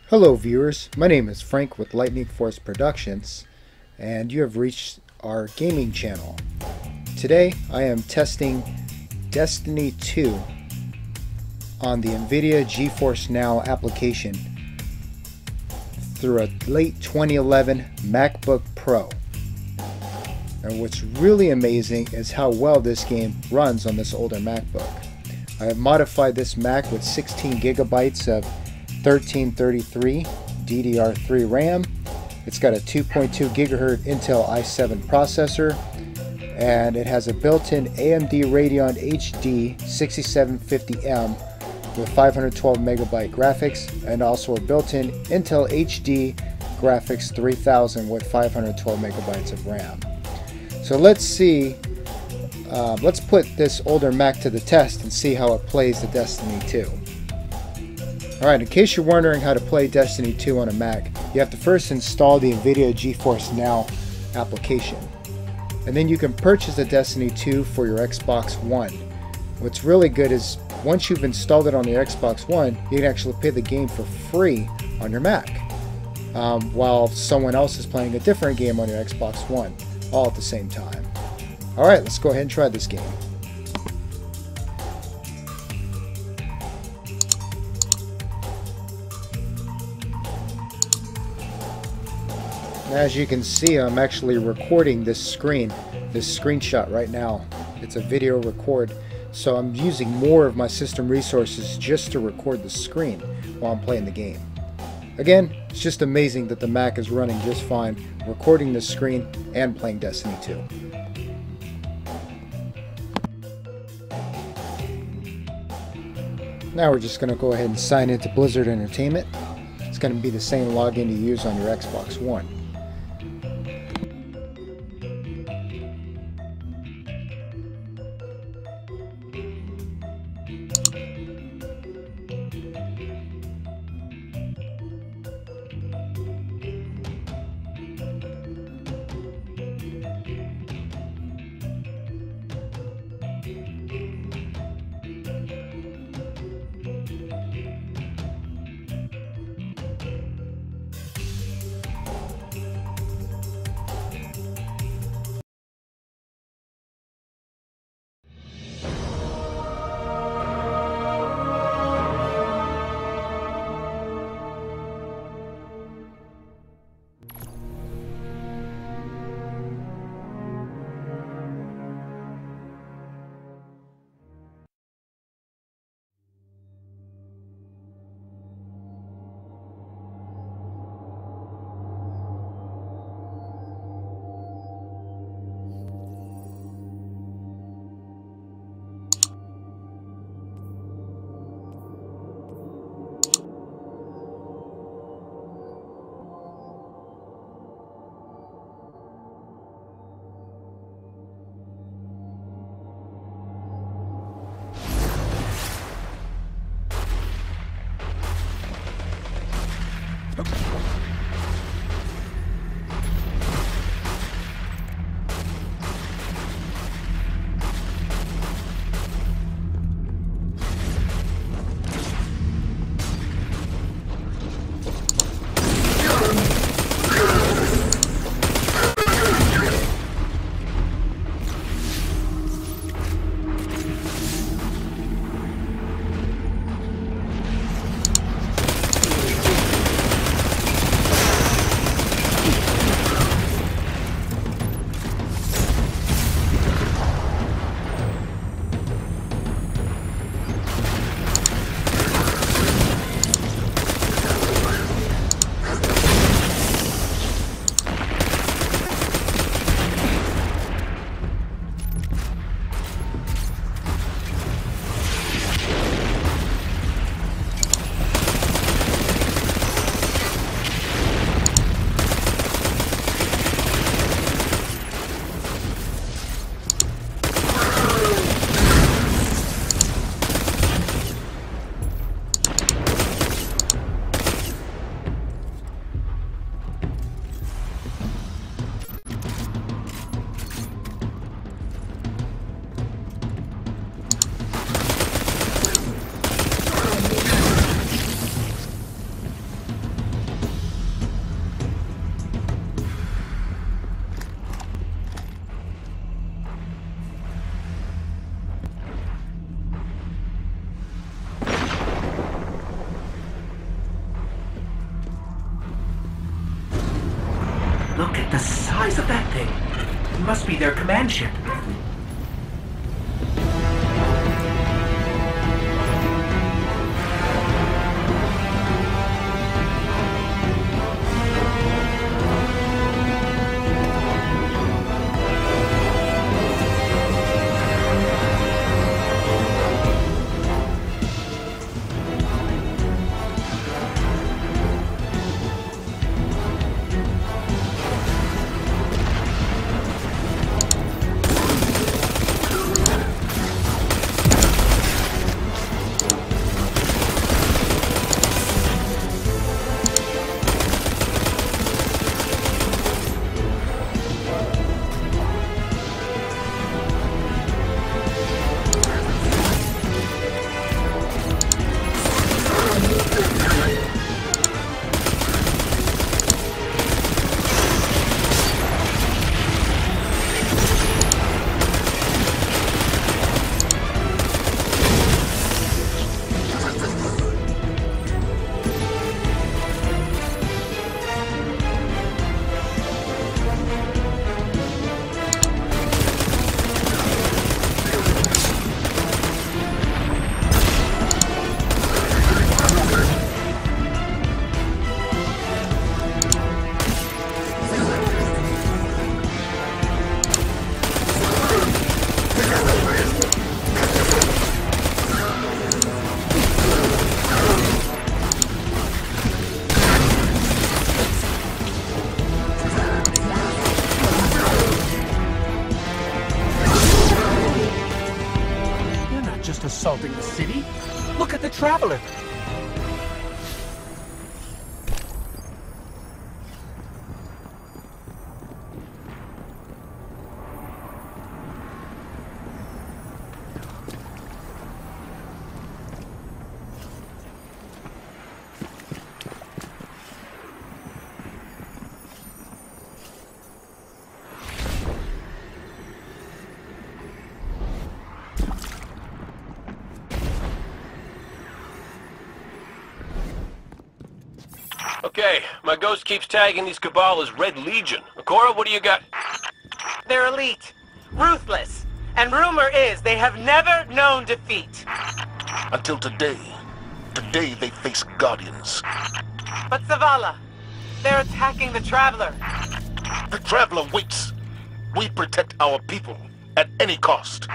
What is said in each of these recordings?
Hello viewers, my name is Frank with Lightning Force Productions, and you have reached our gaming channel. Today I am testing Destiny 2 on the NVidia GeForce NOW application through a late 2011 MacBook Pro. And what's really amazing is how well this game runs on this older MacBook. I have modified this Mac with 16 gigabytes of 1333 DDR3 Ram. It's got a 2.2 gigahertz Intel i7 processor, and it has a built-in AMD Radeon HD 6750M with 512 megabyte graphics, and also a built-in Intel HD graphics 3000 with 512 megabytes of RAM. So let's see, let's put this older Mac to the test and see how it plays the Destiny 2. Alright, in case you're wondering how to play Destiny 2 on a Mac, you have to first install the NVidia GeForce NOW application. And then you can purchase the Destiny 2 for your Xbox One. What's really good is once you've installed it on your Xbox One, you can actually play the game for free on your Mac, while someone else is playing a different game on your Xbox One, all at the same time. Alright, let's go ahead and try this game. As you can see, I'm actually recording this screenshot right now. It's a video record, so I'm using more of my system resources just to record the screen while I'm playing the game. Again, it's just amazing that the Mac is running just fine, recording the screen and playing Destiny 2. Now we're just going to go ahead and sign into Blizzard Entertainment. It's going to be the same login you use on your Xbox One. their command ship. Assaulting the city? Look at the Traveler! Okay, my ghost keeps tagging these Cabal as Red Legion. Akora, what do you got? They're elite, ruthless, and rumor is they have never known defeat. Until today. Today they face Guardians. But Zavala, they're attacking the Traveler. The Traveler waits. We protect our people at any cost.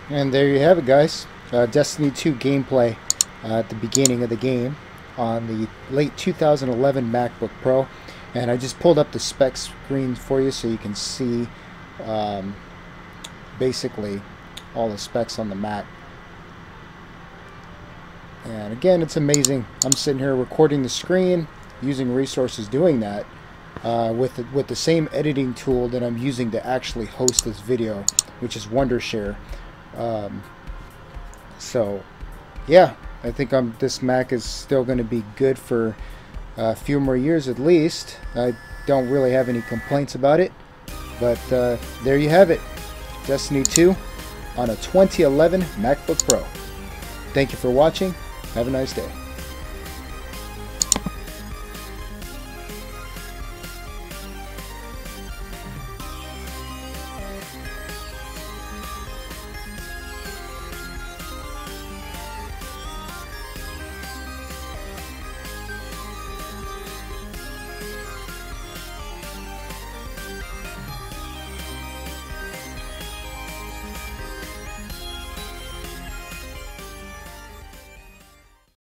And there you have it, guys. Destiny 2 gameplay at the beginning of the game on the late 2011 MacBook Pro. And I just pulled up the spec screen for you so you can see basically all the specs on the Mac. And again, it's amazing. I'm sitting here recording the screen, using resources doing that with the same editing tool that I'm using to actually host this video, which is Wondershare. So yeah, I think this Mac is still going to be good for a few more years at least. I don't really have any complaints about it, but there you have it, Destiny 2 on a 2011 MacBook Pro. Thank you for watching. Have a nice day.